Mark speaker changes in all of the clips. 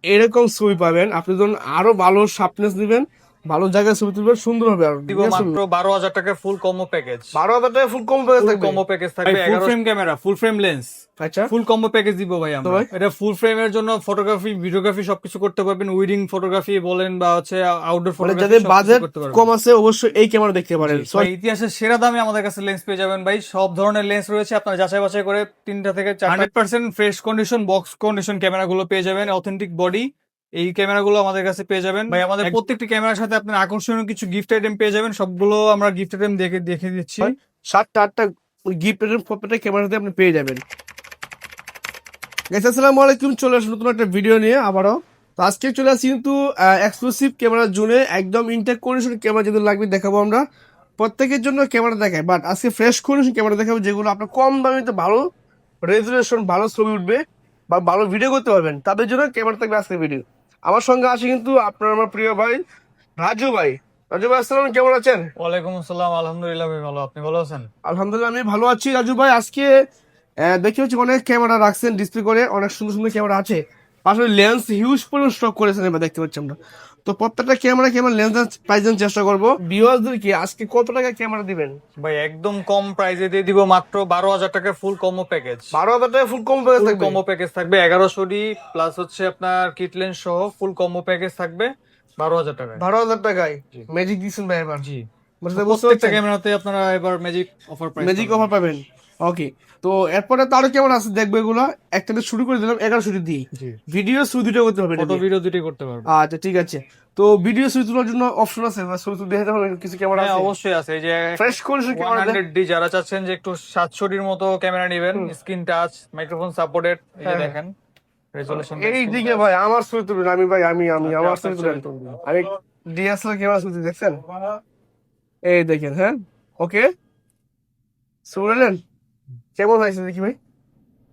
Speaker 1: এরকম ছবি পাবেন। আপনি যখন আরো ভালো শার্পনেস দিবেন, ভালো জায়গায় ছবি তুলবেন, সুন্দর হবে। আর
Speaker 2: দিব মাত্র 12,000 টাকা ফুল কম্বো প্যাকেজ।
Speaker 1: 12,000 টাকা ফুল কম প্রাইস
Speaker 2: ফুল
Speaker 1: থাকবে।
Speaker 2: কম্বো প্যাকেজ থাকবে, ফুল ফ্রেম ক্যামেরা, ফুল ফ্রেম লেন্স,
Speaker 1: আচ্ছা,
Speaker 2: ফুল কম্বো প্যাকেজ দিব ভাই
Speaker 1: তো
Speaker 2: আমরা।
Speaker 1: ভাই
Speaker 2: এটা ফুল ফ্রেমের জন্য ফটোগ্রাফি, ভিডিওগ্রাফি সবকিছু করতে পারবেন। উইডিং ফটোগ্রাফি বলেন বা হচ্ছে আউটডোর
Speaker 1: মানে
Speaker 2: ফটোগ্রাফি
Speaker 1: যাদের
Speaker 2: সবকিছু
Speaker 1: বাজেট
Speaker 2: করতে পারবেন।
Speaker 1: কম আছে অবশ্যই এই ক্যামেরা দেখতে পারেন।
Speaker 2: ভাই ইতিহাসের সেরা দামে আমাদের কাছে লেন্স পেয়ে যাবেন ভাই। সব ধরনের লেন্স রয়েছে, আপনারা যাচাই বাছাই করে 3টা থেকে 100% ফ্রেশ কন্ডিশন, বক্স কন্ডিশন ক্যামেরাগুলো পেয়ে যাবেন। অথেন্টিক বডি এই ক্যামেরাগুলো আমাদের কাছে পেয়ে যাবেন ভাই। আমাদের প্রত্যেকটি ক্যামেরার সাথে আপনার আকর্ষণীয় কিছু গিফট আইটেম পেয়ে যাবেন। সবগুলো আমরা গিফট আইটেম দেখে দেখে দিচ্ছি।
Speaker 1: 7টা 8টা গিফট প্রত্যেকটা ক্যামেরাতে আপনি পেয়ে যাবেন। গাইস আসসালামু আলাইকুম, চলে আসুন নতুন একটা ভিডিও নিয়ে আবারও। তো আজকে চলে আসছি কিন্তু এক্সক্লুসিভ ক্যামেরা জোনে, একদম ইন্টার কন্ডিশন ক্যামেরা যেগুলো লাগবে দেখাবো আমরা। প্রত্যেকের জন্য ক্যামেরা দেখাই, বাট আজকে ফ্রেশ কন্ডিশন ক্যামেরা দেখাবো যেগুলো আপনার কম দামে তো ভালো রেজুলেশন, ভালো ছবি উঠবে বা ভালো ভিডিও করতে পারবেন, তাদের জন্য ক্যামেরা থাকবে আজকে ভিডিও। আমার সঙ্গে আছে কিন্তু আপনার আমার প্রিয় ভাই রাজু ভাই। রাজু ভাই আসসালাম, কেমন আছেন?
Speaker 2: ওয়ালাইকুম আসসালাম, আলহামদুলিল্লাহ ভাই ভালো। আপনি ভালো আছেন?
Speaker 1: আলহামদুলিল্লাহ আমি ভালো আছি। রাজু ভাই আজকে দেখি হচ্ছে অনেক ক্যামেরা রাখছেন ডিসপ্লে করে, অনেক সুন্দর সুন্দর ক্যামেরা আছে, আসলে লেন্স হিউজ পরিমাণ স্টক করেছেন এবার দেখতে পাচ্ছি আমরা। তো প্রত্যেকটা ক্যামেরা লেন্স প্রাইস জানার চেষ্টা করবো ভিউয়ারদেরকে। আজকে কত টাকা ক্যামেরা দিবেন
Speaker 2: ভাই একদম কম প্রাইসে দিয়ে দিব মাত্র 12,000 টাকা ফুল কম্বো প্যাকেজ।
Speaker 1: 12,000 টাকা ফুল কম প্রাইস
Speaker 2: ফুল
Speaker 1: থাকবে।
Speaker 2: কম্বো প্যাকেজ থাকবে 1100 প্লাস হচ্ছে আপনার কিট লেন্স সহ ফুল কম্বো প্যাকেজ থাকবে 12,000 টাকায়।
Speaker 1: 12,000 টাকায়
Speaker 2: জি
Speaker 1: ম্যাজিক দিচ্ছেন ভাই এবার।
Speaker 2: জি,
Speaker 1: বুঝতে
Speaker 2: প্রত্যেকটা
Speaker 1: পারছেন,
Speaker 2: ক্যামেরাতে আপনারা এবার magic offer price
Speaker 1: magic offer পাবেন। ওকে, তো এরপরে তো আরো ক্যামেরা আছে দেখবো এগুলো। একটা দিয়ে শুরু করে দিলাম 1100 দিয়ে।
Speaker 2: জি,
Speaker 1: ভিডিও শুরু দুটো করতে হবে এটা
Speaker 2: ফটো
Speaker 1: দিয়ে।
Speaker 2: ভিডিও দুটোই করতে পারবেন।
Speaker 1: আচ্ছা ঠিক আছে। তো ভিডিও ছবি তোলার জন্য অপশন আছে বা ছবি তুলে দেখাতে হবে কিছু ক্যামেরা
Speaker 2: হ্যাঁ
Speaker 1: আছে
Speaker 2: অবশ্যই আছে। এই যে
Speaker 1: ফ্রেশ কন্ডিশন ক্যামেরা
Speaker 2: 100D যারা চাচ্ছেন যে একটু 700 মতো ক্যামেরা নেবেন, স্ক্রিন টাচ, মাইক্রোফোন সাপোর্টেড, এই যে
Speaker 1: হ্যাঁ।
Speaker 2: দেখেন রেজলিউশন।
Speaker 1: এই দিকে ভাই আমার ছবি তুলবেন, আমি ভাই আমি আমার ছবি তুলেন। আমি ডিএসএলআর ক্যামেরা ছবি তুলি, দেখছেন? এই দেখেন, হ্যাঁ ওকে শুনলেন কেমন হয়েছে দেখি ভাই।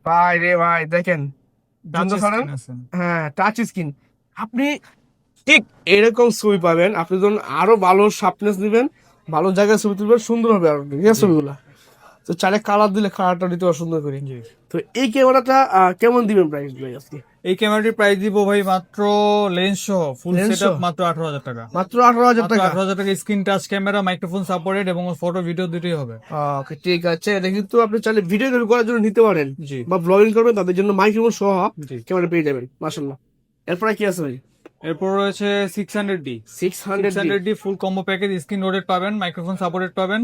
Speaker 1: ভাই রে ভাই দেখেন, সুন্দর ছাড়েন। হ্যাঁ টাচ স্ক্রিন। আপনি ঠিক এরকম ছবি পাবেন। আপনি যখন আরো ভালো শার্পনেস দিবেন, ভালো জায়গায় ছবি তুলবেন, সুন্দর হবে আর ছবিগুলা। তো চারে কালার দিলে কালারটা দিতে সুন্দর করে। তো এই ক্যামেরাটা কেমন দিবেন প্রাইস ভাই আজকে?
Speaker 2: এই ক্যামেরাটির প্রাইস দিব ভাই মাত্র লেন্স সহ ফুল
Speaker 1: Lens
Speaker 2: সেটআপ
Speaker 1: সহ?
Speaker 2: মাত্র 18,000 টাকা।
Speaker 1: মাত্র 18,000 টাকা?
Speaker 2: 18,000 টাকা screen touch camera, microphone supported এবং ফটো ভিডিও দুটোই হবে।
Speaker 1: ওকে ঠিক আছে। এটা কিন্তু আপনি চাইলে ভিডিও করার জন্য নিতে পারেন
Speaker 2: জি
Speaker 1: বা ব্লগিং করবেন, তাদের জন্য মাইক্রোফোন সহ
Speaker 2: জি।
Speaker 1: ক্যামেরা পেয়ে যাবেন মাশাআল্লাহ। এরপরে কি আছে ভাই?
Speaker 2: এরপর রয়েছে 600D। 600D ফুল কম্বো প্যাকেজ, স্ক্রিন লোডেড পাবেন, মাইক্রোফোন সাপোর্টেড পাবেন,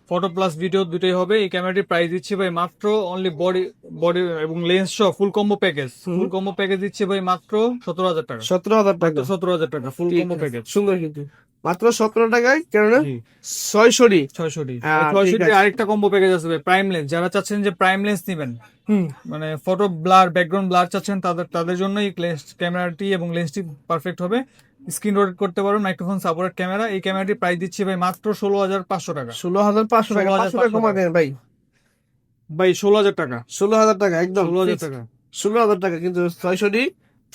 Speaker 2: ফটো প্লাস ভিডিও দুটোই হবে। এই ক্যামেরাটির প্রাইস দিচ্ছি ভাই মাত্র অনলি বডি বডি এবং লেন্স সহ ফুল কম্বো প্যাকেজ। ফুল কম্বো প্যাকেজ দিচ্ছি ভাই মাত্র 17,000 টাকা।
Speaker 1: 17,000 টাকা?
Speaker 2: 17,000 টাকা ফুল
Speaker 1: ঠিক
Speaker 2: কম্বো
Speaker 1: আছে,
Speaker 2: প্যাকেজ।
Speaker 1: সুন্দর কিন্তু। মাত্র 17 টাকায় কেননা
Speaker 2: জি
Speaker 1: 600
Speaker 2: 600D।
Speaker 1: ঠিক
Speaker 2: 600D
Speaker 1: আছে।
Speaker 2: আরেকটা কম্বো প্যাকেজ আছে ভাই, প্রাইম লেন্স। যারা চাচ্ছেন যে প্রাইম লেন্স নেবেন,
Speaker 1: হুম
Speaker 2: মানে ফটো ব্লার, ব্যাকগ্রাউন্ড ব্লার চাচ্ছেন, তাদের তাদের জন্য এই ক্যামেরাটি এবং লেন্সটি পারফেক্ট হবে। স্ক্রিন রোটেট করতে পারবেন, মাইক্রোফোন সাপোর্টেড ক্যামেরা। এই ক্যামেরাটির প্রাইস দিচ্ছি ভাই মাত্র 16,500 টাকা।
Speaker 1: 16,500 টাকা? 500 টাকা কমা দেন ভাই।
Speaker 2: ভাই 16,000 টাকা।
Speaker 1: 16,000 টাকা একদম
Speaker 2: 16,000
Speaker 1: fixed।
Speaker 2: টাকা
Speaker 1: 16,000 টাকা কিন্তু 600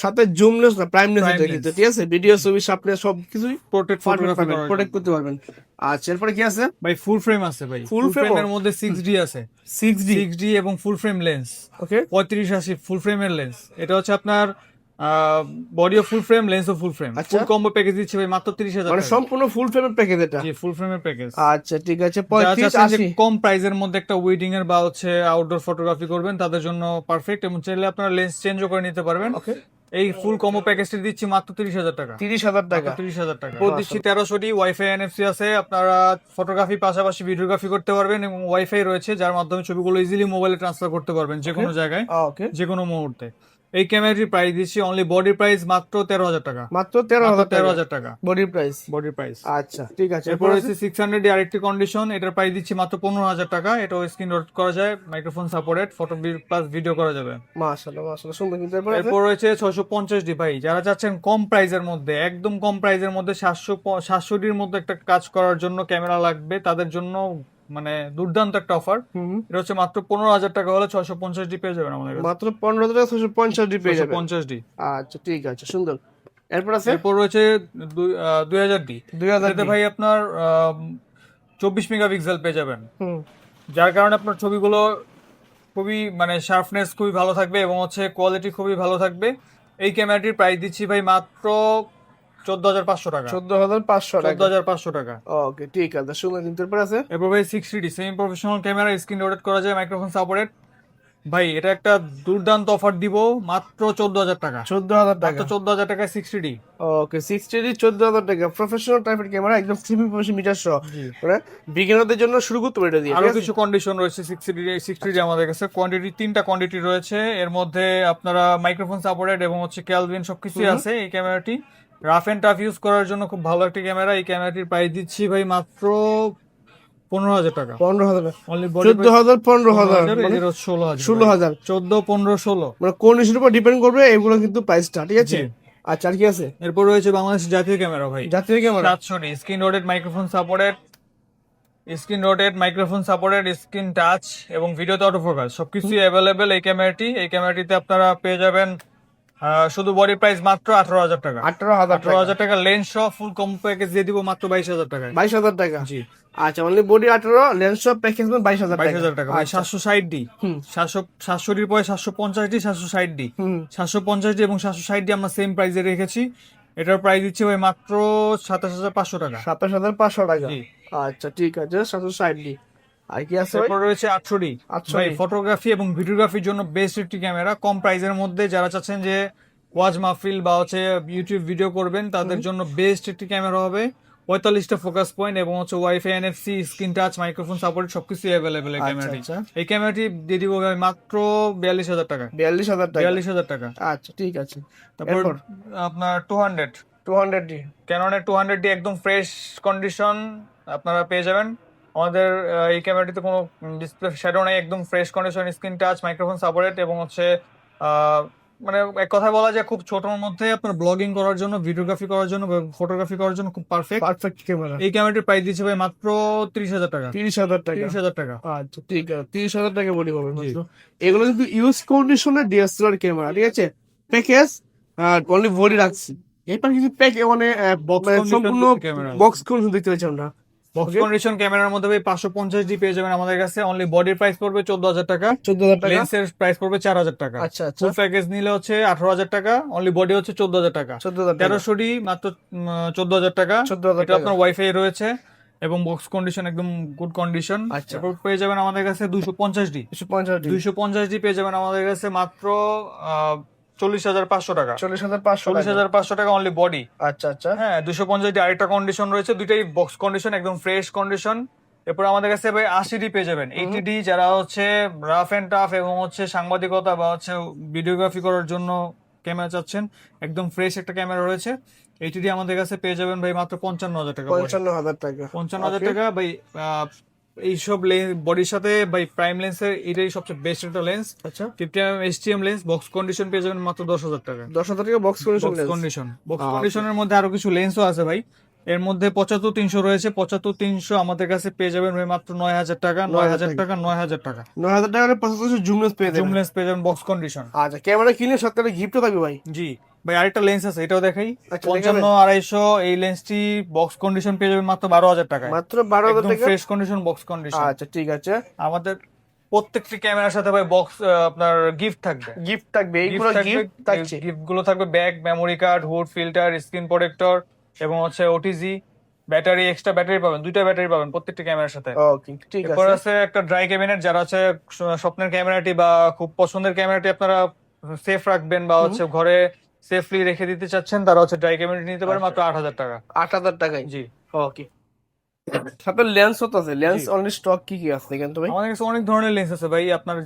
Speaker 1: সাথে জুমলেস না প্রাইমনেস
Speaker 2: প্রাইম
Speaker 1: এটা
Speaker 2: লেন্স,
Speaker 1: কিন্তু ঠিক আছে। ভিডিও ছবি শার্পনেস সব কিছুই
Speaker 2: পোর্ট্রেট
Speaker 1: পারফেক্ট
Speaker 2: ফটোগ্রাফি
Speaker 1: পাবেন,
Speaker 2: করার
Speaker 1: প্রোটেক্ট
Speaker 2: জন্য।
Speaker 1: করতে পারবেন। আচ্ছা এরপরে কি আছে
Speaker 2: ভাই ফুল ফ্রেম আছে ভাই,
Speaker 1: ফুল
Speaker 2: ফুল
Speaker 1: ফ্রেম?
Speaker 2: ফ্রেমের মধ্যে 6D আছে।
Speaker 1: 6D?
Speaker 2: 6D এবং ফুল ফ্রেম লেন্স
Speaker 1: ওকে
Speaker 2: 3580 ফুল ফ্রেমের লেন্স। এটা হচ্ছে আপনার বডিও ফুল ফ্রেম, লেন্সও ফুল ফ্রেম।
Speaker 1: আচ্ছা।
Speaker 2: ফুল কম্বো প্যাকেজ দিচ্ছে ভাই মাত্র 30,000
Speaker 1: মানে
Speaker 2: টাকা।
Speaker 1: সম্পূর্ণ ফুল ফ্রেমের প্যাকেজ এটা?
Speaker 2: জি ফুল ফ্রেমের প্যাকেজ।
Speaker 1: আচ্ছা ঠিক আছে।
Speaker 2: যারা
Speaker 1: 35
Speaker 2: চাচ্ছেন যে
Speaker 1: 80?
Speaker 2: কম প্রাইসের মধ্যে একটা ওয়েডিং এর বা হচ্ছে আউটডোর ফটোগ্রাফি করবেন, তাদের জন্য পারফেক্ট। এবং চাইলে আপনারা লেন্স চেঞ্জও করে নিতে পারবেন।
Speaker 1: ওকে
Speaker 2: এই ফুল কম্বো প্যাকেজটি দিচ্ছি মাত্র 30,000 টাকা।
Speaker 1: 30,000 টাকা?
Speaker 2: 30,000 টাকা দিচ্ছি। 1300D ওয়াইফাই এনএফসি আছে, আপনারা ফটোগ্রাফি পাশাপাশি ভিডিওগ্রাফি করতে পারবেন এবং ওয়াইফাই রয়েছে যার মাধ্যমে ছবিগুলো ইজিলি মোবাইলে ট্রান্সফার করতে পারবেন যে কোনো জায়গায়,
Speaker 1: ওকে
Speaker 2: যে কোনো মুহূর্তে। এই ক্যামেরাটির প্রাইস দিচ্ছি অনলি বডি প্রাইস মাত্র 13,000 টাকা।
Speaker 1: মাত্র 13,000 টাকা
Speaker 2: 13,000 টাকা
Speaker 1: বডি প্রাইস?
Speaker 2: Body price.
Speaker 1: আচ্ছা ঠিক আছে।
Speaker 2: এরপর হচ্ছে 600D আরেকটি কন্ডিশন, এটার প্রাইস দিচ্ছি মাত্র 15,000 টাকা। এটাও স্ক্রিন রেকর্ড করা যায়, microphone supported, photo plus video করা যাবে।
Speaker 1: মাশাআল্লাহ মাশাআল্লাহ সুন্দর কিন্তু। এরপর আছে
Speaker 2: এরপর রয়েছে 650D ভাই, যারা চাচ্ছেন কম প্রাইজের মধ্যে, একদম কম প্রাইজের মধ্যে 700Dর মধ্যে একটা কাজ করার জন্য ক্যামেরা লাগবে, তাদের জন্য মানে দুর্দান্ত একটা অফার। এটা হচ্ছে মাত্র 15,000 টাকা হলে 650D পেয়ে যাবেন আমাদের কাছে।
Speaker 1: মাত্র 15,000 টাকা 650 পেয়ে যাবেন।
Speaker 2: 650D।
Speaker 1: আচ্ছা ঠিক আছে সুন্দর। এরপর আছে
Speaker 2: এরপর রয়েছে 2000D।
Speaker 1: 2000
Speaker 2: এটাতে ভাই আপনার 24 মেগাপিক্সেল পেয়ে যাবেন,
Speaker 1: হুম
Speaker 2: যার কারণে আপনার ছবিগুলো খুবই মানে শার্পনেস খুবই ভালো থাকবে এবং হচ্ছে কোয়ালিটি খুবই ভালো থাকবে। এই ক্যামেরাটির প্রাইস দিচ্ছি ভাই মাত্র 14,500 টাকা।
Speaker 1: 14,500 টাকা।
Speaker 2: 14,500 টাকা।
Speaker 1: ওকে ঠিক আছে, সুন্দর। কিন্তু এরপর আছে
Speaker 2: এরপর ভাই 6D semi professional camera, screen rotate করা যায়, মাইক্রোফোন সাপোর্টেড। ভাই এটা একটা দুর্দান্ত অফার দিব মাত্র 14,000 টাকা।
Speaker 1: 14,000 টাকা।
Speaker 2: মাত্র 14,000 টাকায় 60D।
Speaker 1: ওকে 60 14,000 টাকা, প্রফেশনাল টাইপের ক্যামেরা, একদম সেমি প্রফেশনাল মিটার সহ, মানে বিগিনারদের জন্য শুরু করতে পারে এটা দিয়ে।
Speaker 2: আরো
Speaker 1: ঠিক আছে?
Speaker 2: কিছু কন্ডিশন রয়েছে 60D আমাদের কাছে। কোয়ান্টিটি 3টা কোয়ান্টিটি রয়েছে, এর মধ্যে আপনারা মাইক্রোফোন সাপোর্টেড এবং হচ্ছে ক্যালভিন সবকিছুই আছে। এই ক্যামেরাটি রাফ এন্ড টাফ ইউজ করার জন্য খুব ভালো একটা ক্যামেরা। এই ক্যামেরাটির প্রাইস দিচ্ছি ভাই মাত্র 15,000 টাকা।
Speaker 1: 15,000
Speaker 2: অনলি
Speaker 1: 14,000 15,000 মানে
Speaker 2: 16,000
Speaker 1: 16,000
Speaker 2: 14, 15, 16।
Speaker 1: মানে কন্ডিশনের উপর ডিপেন্ড করবে এগুলো কিন্তু প্রাইসটা। ঠিক আছে?
Speaker 2: জি।
Speaker 1: আচ্ছা, আর কি আছে?
Speaker 2: এরপর রয়েছে বাংলাদেশ জাতীয় ক্যামেরা ভাই,
Speaker 1: জাতীয় camera.
Speaker 2: 700D screen rotate microphone supported, screen rotate microphone supported, screen touch এবং ভিডিওতে অটোফোকাস সবকিছুই অ্যাভেলেবেল এই ক্যামেরাটি। এই ক্যামেরাটিতে আপনারা পেয়ে যাবেন শুধু বডি প্রাইস মাত্র 18,000 টাকা।
Speaker 1: 18,000 টাকা।
Speaker 2: 18,000 টাকা লেন্স সহ ফুল কম প্যাকেজ দিয়ে দিব মাত্র 22,000 টাকায়।
Speaker 1: 22,000 টাকা।
Speaker 2: জি।
Speaker 1: আচ্ছা, অনলি বডি 18, লেন্স সব প্যাকেজ মানে 22,000 টাকা।
Speaker 2: 22,000 টাকা ভাই। 760D,
Speaker 1: হুম।
Speaker 2: 700 পরে 750D, 760D,
Speaker 1: হুম।
Speaker 2: 750D এবং 760D আমরা সেম প্রাইসে রেখেছি। এটার প্রাইস দিচ্ছি ভাই মাত্র 27,500 টাকা।
Speaker 1: 27,500 টাকা।
Speaker 2: জি।
Speaker 1: আচ্ছা ঠিক আছে, 760 আর কি আছে ভাই?
Speaker 2: তারপর রয়েছে 800D
Speaker 1: 800D
Speaker 2: ভাই, ফটোগ্রাফি এবং ভিডিওগ্রাফির জন্য বেস্ট একটি ক্যামেরা, কম প্রাইসের মধ্যে। যারা চাচ্ছেন যে ওয়াজ মাহফিল বা হচ্ছে ইউটিউব ভিডিও করবেন তাদের জন্য বেস্ট একটি ক্যামেরা হবে। 45টা ফোকাস পয়েন্ট এবং হচ্ছে wifi, NFC, screen touch, microphone support সবকিছু অ্যাভেলেবেল এই
Speaker 1: আচ্ছা,
Speaker 2: ক্যামেরাটি।
Speaker 1: আচ্ছা।
Speaker 2: এই ক্যামেরাটি দিয়ে দিব ভাই মাত্র 42,000 টাকা।
Speaker 1: 42,000 টাকা।
Speaker 2: 42,000 টাকা।
Speaker 1: আচ্ছা ঠিক আছে।
Speaker 2: তারপর
Speaker 1: এরপর
Speaker 2: আপনার 200
Speaker 1: 200D।
Speaker 2: ক্যাননের 200D একদম ফ্রেশ কন্ডিশন আপনারা পেয়ে যাবেন। আমাদের এই ক্যামেরাটিতে কোনো ডিসপ্লে শ্যাডো নেই, একদম fresh condition, screen touch, microphone supported এবং হচ্ছে আহ, মানে এক কথায় বলা যায় খুব ছোটর মধ্যে আপনার ব্লগিং করার জন্য, ভিডিওগ্রাফি করার জন্য, ফটোগ্রাফি করার জন্য খুব পারফেক্ট।
Speaker 1: Perfect camera.
Speaker 2: এই ক্যামেরাটির প্রাইস দিচ্ছে ভাই মাত্র 30,000 টাকা।
Speaker 1: 30,000 টাকা।
Speaker 2: 30,000 টাকা।
Speaker 1: আচ্ছা ঠিক আছে, 30,000 টাকা বলি পাবেন
Speaker 2: জি।
Speaker 1: মাত্র। এগুলো কিন্তু ইউজ কন্ডিশনের ডিএসএলআর ক্যামেরা। ঠিক আছে? প্যাকেজ অনলি বডি রাখছি। এরপর কিছু প্যাক মানে
Speaker 2: Box condition
Speaker 1: সম্পূর্ণ
Speaker 2: ক্যামেরা।
Speaker 1: বক্স কন্ডিশন দেখতে পাচ্ছি আমরা।
Speaker 2: Box
Speaker 1: Okay.
Speaker 2: কন্ডিশন ক্যামেরার মধ্যে ভাই 550D পেয়ে যাবেন আমাদের কাছে। অনলি বডির প্রাইস পড়বে 14,000 টাকা,
Speaker 1: 14,000 টাকা।
Speaker 2: লেন্সের প্রাইস পড়বে 4,000 টাকা।
Speaker 1: আচ্ছা আচ্ছা।
Speaker 2: ফুল প্যাকেজ নিলে হচ্ছে 18,000 টাকা, অনলি বডি হচ্ছে 14,000 টাকা।
Speaker 1: 14,000 টাকা।
Speaker 2: 1300D মাত্র 14,000 টাকা।
Speaker 1: 14,000
Speaker 2: এটা
Speaker 1: টাকা।
Speaker 2: আপনার ওয়াইফাই রয়েছে এবং বক্স কন্ডিশন একদম গুড কন্ডিশন।
Speaker 1: আচ্ছা।
Speaker 2: এরপর পেয়ে যাবেন আমাদের কাছে 250D।
Speaker 1: 250D।
Speaker 2: 250D পেয়ে যাবেন আমাদের কাছে মাত্র 40,500 টাকা।
Speaker 1: 40,500 টাকা।
Speaker 2: 40,500 টাকা অনলি বডি।
Speaker 1: আচ্ছা আচ্ছা।
Speaker 2: হ্যাঁ 250D আরেকটা কন্ডিশন রয়েছে, দুইটাই বক্স কন্ডিশন একদম ফ্রেশ কন্ডিশন। এরপর আমাদের কাছে ভাই 80D পেয়ে যাবেন। 80D যারা হচ্ছে রাফ এন্ড টাফ এবং হচ্ছে সাংবাদিকতা বা হচ্ছে ভিডিওগ্রাফি করার জন্য ক্যামেরা চাচ্ছেন, একদম ফ্রেশ একটা ক্যামেরা রয়েছে। 80D আমাদের কাছে পেয়ে যাবেন ভাই মাত্র 55,000 টাকা।
Speaker 1: 55,000 টাকা।
Speaker 2: 55,000
Speaker 1: Okay.
Speaker 2: টাকা ভাই। এইসব বডির সাথে ভাই প্রাইম লেন্সের এটাই সবচেয়ে বেস্ট একটা লেন্স।
Speaker 1: আচ্ছা
Speaker 2: 50mm HTM lens, box condition পেয়ে যাবেন মাত্র 10,000 টাকা।
Speaker 1: 10,000 টাকা box condition
Speaker 2: box condition. Box
Speaker 1: আচ্ছা।
Speaker 2: কন্ডিশনের মধ্যে আরো কিছু লেন্সও আছে ভাই। এর মধ্যে 75-300 রয়েছে। 75-300 আমাদের কাছে পেয়ে যাবেন ভাই মাত্র 9,000 টাকা। 9,000 টাকা। 9,000 টাকা
Speaker 1: 9,000 টাকার 75 জুম লেন্স পেয়ে
Speaker 2: জুম
Speaker 1: যাবেন।
Speaker 2: লেন্স পেয়ে যাবেন বক্স কন্ডিশন।
Speaker 1: আচ্ছা, ক্যামেরা কিনলে সাথে গিফটও থাকবে ভাই।
Speaker 2: জি ভাই, আরেকটা লেন্স আছে, এটাও দেখাই।
Speaker 1: আচ্ছা,
Speaker 2: 55-250 এই লেন্সটি বক্স কন্ডিশন পেয়ে যাবেন মাত্র 12,000 টাকায়।
Speaker 1: মাত্র 12,000
Speaker 2: একদম
Speaker 1: টাকা।
Speaker 2: Fresh condition box condition.
Speaker 1: আচ্ছা ঠিক আছে।
Speaker 2: আমাদের প্রত্যেকটি ক্যামেরার সাথে ভাই বক্স আপনার গিফট থাকবে।
Speaker 1: গিফট থাকবে, এইগুলো গিফট থাকছে।
Speaker 2: গিফট গুলো থাকবে bag, memory card, hood, filter, screen protector এবং হচ্ছে ওটিজি, ব্যাটারি, এক্সট্রা ব্যাটারি পাবেন, 2টা ব্যাটারি পাবেন প্রত্যেকটি ক্যামেরার সাথে।
Speaker 1: ওকে ঠিক
Speaker 2: এরপর
Speaker 1: আছে।
Speaker 2: আছে একটা ড্রাই ক্যাবিনেট, যারা হচ্ছে স্বপ্নের ক্যামেরাটি বা খুব পছন্দের ক্যামেরাটি আপনারা সেফ রাখবেন বা হচ্ছে ঘরে সেফলি রেখে দিতে চাচ্ছেন, তারা হচ্ছে ড্রাই ক্যাবিনেট নিতে পারে মাত্র 8,000 টাকা।
Speaker 1: 8,000 টাকায়।
Speaker 2: জি।
Speaker 1: ওকে। সাথে লেন্স হতো আছে, লেন্স
Speaker 2: জি।
Speaker 1: অনলি স্টক কি কি আছে দেখেন তো ভাই।
Speaker 2: আমাদের কাছে অনেক ধরনের লেন্স আছে ভাই, আপনার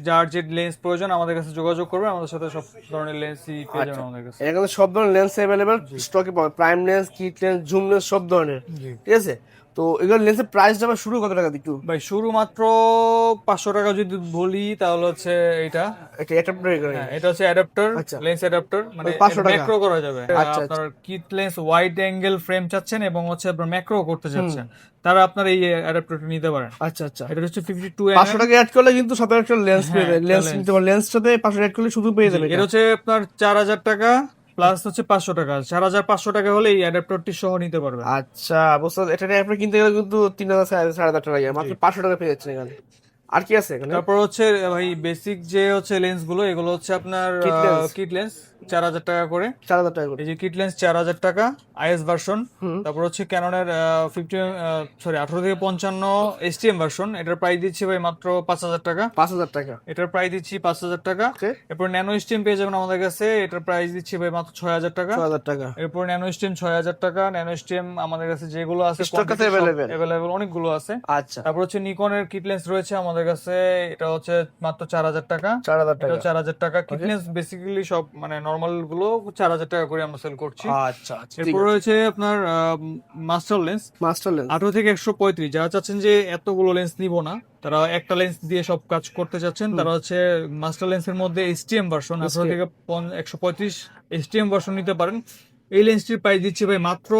Speaker 2: যার যে লেন্স প্রয়োজন আমাদের কাছে যোগাযোগ করবে, আমাদের সাথে সব ধরনের লেন্সই পেয়ে যাবেন আমাদের কাছে।
Speaker 1: এখানে সব ধরনের লেন্স অ্যাভেলেবেল স্টকে পাবে, prime lens, kit lens, zoom lens সব ধরনের।
Speaker 2: জি।
Speaker 1: ঠিক আছে? তো এগুলো লেন্সের প্রাইস যাবে শুরু কত টাকা একটু?
Speaker 2: ভাই শুরু মাত্র 500 টাকা যদি বলি তাহলে হচ্ছে এটা।
Speaker 1: এটা প্রে করে।
Speaker 2: হ্যাঁ, এটা হচ্ছে অ্যাডাপ্টার,
Speaker 1: আচ্ছা।
Speaker 2: লেন্স অ্যাডাপ্টার, মানে
Speaker 1: 500 টাকা।
Speaker 2: ম্যাক্রো করা যাবে।
Speaker 1: আচ্ছা,
Speaker 2: আপনার kit lens wide angle frame চাচ্ছেন এবং হচ্ছে আপনার ম্যাক্রো করতে চাচ্ছেন, তারা আপনার এই অ্যাডাপ্টারটা নিতে পারেন।
Speaker 1: আচ্ছা আচ্ছা।
Speaker 2: এটা হচ্ছে 52
Speaker 1: 500 টাকা অ্যাড করলে কিন্তু সাথে একটা লেন্স পেয়ে যাবে।
Speaker 2: হ্যাঁ,
Speaker 1: লেন্স
Speaker 2: lens।
Speaker 1: নিতে পারবে, লেন্সের সাথে 500 অ্যাড করলে শুধু পেয়ে যাবে
Speaker 2: এটা হচ্ছে আপনার 4,000 টাকা প্লাস হচ্ছে 500 টাকা। 4,500 টাকা হলে এই অ্যাডাপ্টারটি সহ নিতে পারবেন।
Speaker 1: আচ্ছা বুঝতে, এটা আপনি কিনতে গেলে কিন্তু 3,000 4,500 টাকা লাগে, মাত্র 500 টাকা পেয়ে যাচ্ছেন এখানে। আর কি আছে এখানে?
Speaker 2: তারপর হচ্ছে ভাই বেসিক যে হচ্ছে লেন্স গুলো, এগুলো হচ্ছে আপনার
Speaker 1: Kit lens?
Speaker 2: কিট লেন্স 4000 টাকা করে।
Speaker 1: 4000 টাকা করে।
Speaker 2: এই যে কিট লেন্স 4000 টাকা আইএস ভার্সন।
Speaker 1: হুম।
Speaker 2: তারপর হচ্ছে ক্যাননের 18 থেকে 55 এসটিএম ভার্সন, এটার প্রাইস দিচ্ছি ভাই মাত্র 5000 টাকা।
Speaker 1: 5000 টাকা।
Speaker 2: এটার প্রাইস দিচ্ছি 5000 টাকা।
Speaker 1: ওকে।
Speaker 2: এরপর ন্যানো স্টিম পেয়ে যাবেন আমাদের কাছে, এটার প্রাইস দিচ্ছি ভাই মাত্র 6000 টাকা।
Speaker 1: 6000 টাকা।
Speaker 2: এরপর ন্যানো স্টিম 6000 টাকা। ন্যানো স্টিম আমাদের কাছে যেগুলো আছে
Speaker 1: Stock আছে available?
Speaker 2: অ্যাভেলেবল অনেকগুলো আছে।
Speaker 1: আচ্ছা,
Speaker 2: তারপর হচ্ছে নিকনের কিট লেন্স রয়েছে আমাদের কাছে, এটা হচ্ছে মাত্র 4000 টাকা।
Speaker 1: 4000
Speaker 2: এটা
Speaker 1: টাকা।
Speaker 2: 4000 টাকা। কিট লেন্স বেসিক্যালি সব মানে নরমাল গুলো 4000 টাকা করে আমরা সেল করছি।
Speaker 1: আচ্ছা, আচ্ছা, ঠিক
Speaker 2: এরপর
Speaker 1: আছে।
Speaker 2: রয়েছে আপনার মাস্টার লেন্স
Speaker 1: মাস্টার লেন্স।
Speaker 2: 18 থেকে 135। যারা চাচ্ছেন যে এতগুলো লেন্স নিব না, তারা একটা লেন্স দিয়ে সব কাজ করতে চাচ্ছেন, তারা হচ্ছে মাস্টার লেন্সের মধ্যে এসটিএম ভার্সন 18 থেকে 135 এসটিএম ভার্সন নিতে পারেন। এই লেন্সটির প্রাইস দিচ্ছি ভাই মাত্র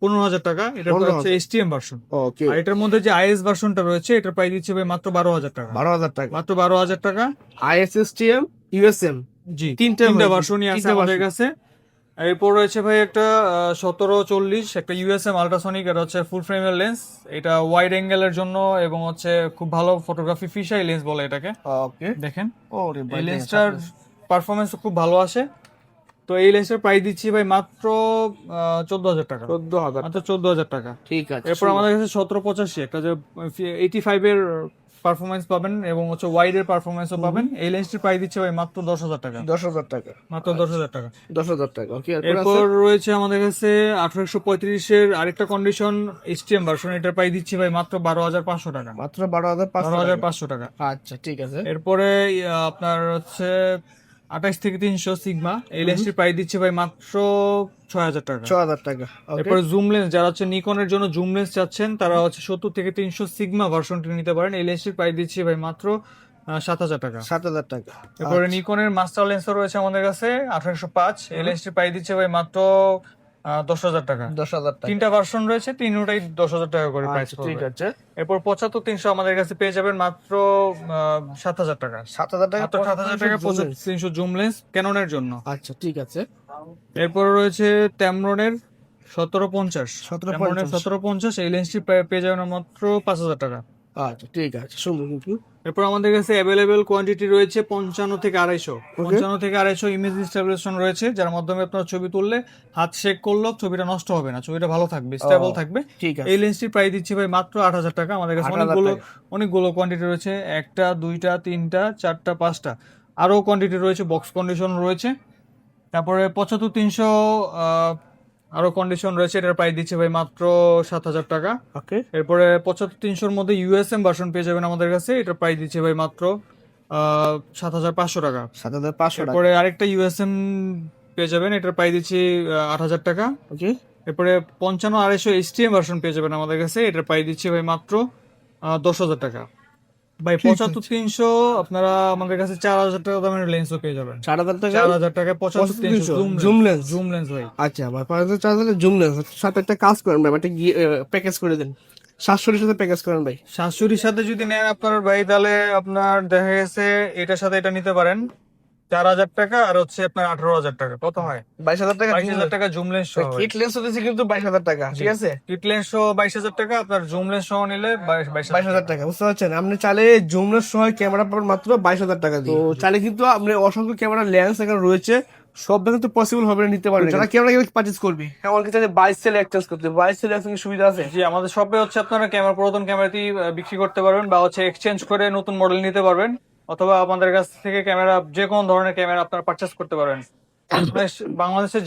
Speaker 2: 15000 টাকা। এটা
Speaker 1: 15,000
Speaker 2: হচ্ছে এসটিএম ভার্সন।
Speaker 1: ওকে।
Speaker 2: আর এটার মধ্যে যে আইএস ভার্সনটা রয়েছে, এটার প্রাইস দিচ্ছি ভাই মাত্র 12000 টাকা।
Speaker 1: 12000 টাকা।
Speaker 2: মাত্র 12000 টাকা।
Speaker 1: ISSTM, USM
Speaker 2: জি,
Speaker 1: তিনটা
Speaker 2: তিনটা
Speaker 1: version,
Speaker 2: ভার্সনই আছে
Speaker 1: তিনটা
Speaker 2: আমাদের
Speaker 1: version।
Speaker 2: কাছে। এরপর রয়েছে ভাই একটা 1740, একটা ইউএসএম আল্ট্রাসনিক, এটা হচ্ছে ফুল ফ্রেমের লেন্স। এটা ওয়াইড অ্যাঙ্গেলের জন্য এবং হচ্ছে খুব ভালো ফটোগ্রাফি ফিশাই লেন্স বলে এটাকে।
Speaker 1: ওকে।
Speaker 2: দেখেন
Speaker 1: ওরে ভাই,
Speaker 2: এই লেন্সটার পারফরমেন্স খুব ভালো আসে। তো এই লেন্সের প্রাইস দিচ্ছি ভাই মাত্র 14000 টাকা।
Speaker 1: 14000।
Speaker 2: মাত্র 14000 টাকা।
Speaker 1: ঠিক আছে।
Speaker 2: এরপর আমাদের কাছে 1785, একটা যে 85 এর পারফরমেন্স পাবেন এবং হচ্ছে ওয়াইড এর পারফরমেন্সও পাবেন। এই লেন্সটির প্রাইস দিচ্ছে ভাই মাত্র 10000 টাকা।
Speaker 1: 10000 টাকা।
Speaker 2: মাত্র 10000 টাকা।
Speaker 1: 10000 টাকা। ওকে।
Speaker 2: এরপর রয়েছে আমাদের কাছে 1835 এর আরেকটা কন্ডিশন এসটিএম ভার্সন, এটার প্রাইস দিচ্ছি ভাই মাত্র 12500 টাকা।
Speaker 1: মাত্র 12500 টাকা।
Speaker 2: 12500 টাকা।
Speaker 1: আচ্ছা, ঠিক আছে।
Speaker 2: এরপরে আপনার হচ্ছে 28 থেকে 300 সিগমা, এই লেন্সটির প্রাইস দিচ্ছি ভাই মাত্র 6000 টাকা।
Speaker 1: 6000 টাকা। ওকে।
Speaker 2: এরপরে জুম লেন্স, যারা হচ্ছে নিকনের জন্য জুম লেন্স চাচ্ছেন, তারা হচ্ছে 70 থেকে 300 সিগমা ভার্সনটি নিতে পারেন। এই লেন্সটির প্রাইস দিচ্ছি ভাই মাত্র 7000 টাকা।
Speaker 1: 7000 টাকা।
Speaker 2: এরপরে নিকনের মাস্টার লেন্সও রয়েছে আমাদের কাছে 1805, এই লেন্সটির প্রাইস দিচ্ছে ভাই মাত্র 10000 টাকা।
Speaker 1: 10000 টাকা।
Speaker 2: তিনটা ভার্সন রয়েছে, তিনটাই 10000 টাকা করে প্রাইস
Speaker 1: আচ্ছা, ঠিক
Speaker 2: পড়বে।
Speaker 1: আছে।
Speaker 2: এরপর 75300 আমাদের কাছে পেয়ে যাবেন মাত্র 7000 টাকা।
Speaker 1: 7000 টাকা।
Speaker 2: মাত্র 7000 টাকা 75300 জুম লেন্স ক্যাননের জন্য।
Speaker 1: আচ্ছা, ঠিক আছে।
Speaker 2: এরপর রয়েছে ট্যামরনের 1750। 1750 এই লেন্সটি পেয়ে যাবেন মাত্র 5000 টাকা।
Speaker 1: আচ্ছা, ঠিক আছে। সুন্দর কিন্তু।
Speaker 2: এরপর আমাদের কাছে অ্যাভেলেবেল কোয়ান্টিটি রয়েছে 55 থেকে 250। 55 থেকে 250 ইমেজ স্টেবিলাইজেশন রয়েছে, যার মাধ্যমে আপনার ছবি তুললে হাত শেক করলেও ছবিটা নষ্ট হবে না, ছবিটা ভালো থাকবে, স্টেবল থাকবে।
Speaker 1: ঠিক আছে।
Speaker 2: এই লেন্সটির প্রাইস দিচ্ছি ভাই মাত্র 8000 টাকা। আমাদের কাছে
Speaker 1: 8000
Speaker 2: অনেকগুলো কোয়ান্টিটি রয়েছে, একটা, দুইটা, তিনটা, চারটা, পাঁচটা, আরো কোয়ান্টিটি রয়েছে, বক্স কন্ডিশন রয়েছে। তারপরে 75300 আরো কন্ডিশন রয়েছে, এটার প্রাইস দিচ্ছে ভাই মাত্র 7000 টাকা।
Speaker 1: ওকে।
Speaker 2: এরপরে 75300 মধ্যে ইউএসএম ভার্সন পেয়ে যাবেন আমাদের কাছে, এটার প্রাইস দিচ্ছে ভাই মাত্র 7500 টাকা।
Speaker 1: 7500 টাকা।
Speaker 2: এরপরে আরেকটা ইউএসএম পেয়ে যাবেন, এটার প্রাইস দিচ্ছি 8000 টাকা।
Speaker 1: ওকে।
Speaker 2: এরপরে 55 এসটিএম ভার্সন পেয়ে যাবেন আমাদের কাছে, এটার প্রাইস দিচ্ছে ভাই মাত্র 10000 টাকা। ভাই 75300 আপনারা আমাদের কাছে 4000 টাকা দামের লেন্সও পেয়ে যাবেন।
Speaker 1: 4000 টাকা।
Speaker 2: 4000 টাকায় 75300
Speaker 1: জুম লেন্স।
Speaker 2: জুম লেন্স ভাই।
Speaker 1: আচ্ছা ভাই, 5000 জুম লেন্স সাথে একটা কাজ করেন ভাই, একটা প্যাকেজ করে দেন। 700 সাথে প্যাকেজ করেন ভাই।
Speaker 2: 700 সাথে যদি নেন আপনার ভাই, তাহলে আপনার দেখা গেছে এটার সাথে এটা নিতে পারেন 4000 টাকা, আর হচ্ছে আপনার 18000 টাকা। কত হয়?
Speaker 1: 22000 টাকা।
Speaker 2: 22000 টাকা জুম লেন্স সহ।
Speaker 1: কিট লেন্স হতেছে কিন্তু 22000 টাকা। ঠিক আছে।
Speaker 2: কিট লেন্স সহ 22000 টাকা, আপনার জুম লেন্স সহ নিলে
Speaker 1: 22000 টাকা। বুঝতে পারছেন? আপনি চাইলে জুম লেন্স সহ ক্যামেরা পাবেন মাত্র 22000 টাকা দিয়ে। তো চাইলে কিন্তু আপনি অসংখ্য ক্যামেরা লেন্স এখানে রয়েছে, সব কিন্তু পসিবল হবে না, নিতে পারবেন। যারা ক্যামেরা পারচেজ করবে, এমন কি চাইলে 22 সেল এক্সচেঞ্জ করতে, 22 সেল এক্সচেঞ্জ সুবিধা আছে।
Speaker 2: জি, আমাদের শপে হচ্ছে আপনারা ক্যামেরা, পুরাতন ক্যামেরাটি বিক্রি করতে পারবেন বা হচ্ছে এক্সচেঞ্জ করে নতুন মডেল নিতে পারবেন, অথবা আমাদের কাছ থেকে ক্যামেরা, যে কোনো ধরনের ক্যামেরা আপনারা পারচেজ করতে পারবেন। বাংলাদেশের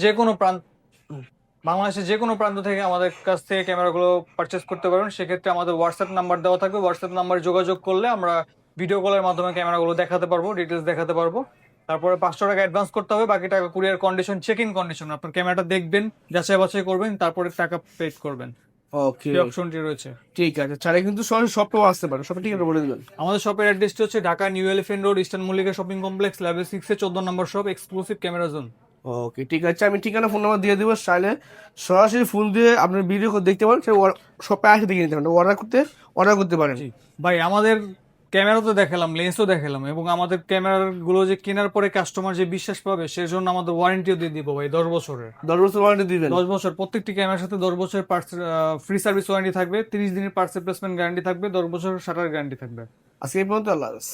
Speaker 2: যে কোনো প্রান্ত থেকে আমাদের কাছ থেকে ক্যামেরাগুলো পারচেজ করতে পারবেন। সেক্ষেত্রে আমাদের হোয়াটসঅ্যাপ নাম্বার দেওয়া থাকবে, হোয়াটসঅ্যাপ নাম্বারে যোগাযোগ করলে আমরা ভিডিও কলের মাধ্যমে ক্যামেরাগুলো দেখাতে পারবো, ডিটেলস দেখাতে পারবো। তারপরে 500 টাকা অ্যাডভান্স করতে হবে, বাকি টাকা courier condition, check in condition, আপনার ক্যামেরাটা দেখবেন, যাচাই বাছাই করবেন, তারপরে টাকা পে করবেন।
Speaker 1: ওকে,
Speaker 2: এই অপশনটি রয়েছে।
Speaker 1: ঠিক আছে। চাইলে কিন্তু সরাসরি শপেও আসতে পারে। শপে ঠিকানা বলে দিবেন।
Speaker 2: আমাদের শপের অ্যাড্রেসটি হচ্ছে Dhaka new elephant road, eastern Mallika shopping complex, level 6 এ 14 নম্বর শপ, এক্সক্লুসিভ ক্যামেরা জোন।
Speaker 1: ওকে, ঠিক আছে। আমি ঠিকানা, ফোন নাম্বার দিয়ে দেবো। চাইলে সরাসরি ফোন দিয়ে আপনার ভিডিও দেখতে পারেন, সে শপে আসে দেখে নিতে পারেন। অর্ডার করতে পারেন।
Speaker 2: ভাই আমাদের ক্যামেরা তো দেখালাম, লেন্সও দেখালাম, এবং আমাদের ক্যামেরা গুলো যে কেনার পরে কাস্টমার যে বিশ্বাস পাবে সেজন্য আমাদের ওয়ারেন্টিও দিয়ে দিব ভাই 10 বছরের।
Speaker 1: 10 বছর ওয়ারেন্টি দিবেন?
Speaker 2: 10 বছর প্রত্যেকটি ক্যামেরার সাথে 10 বছরের পার্টস ফ্রি সার্ভিস ওয়ারেন্টি থাকবে, 30 দিনের পার্টস রিপ্লেসমেন্ট গ্যারান্টি থাকবে, 10 বছরের শাটার গ্যারান্টি থাকবে।
Speaker 1: আজকে এই পর্যন্ত, আল্লাহ হাফেজ।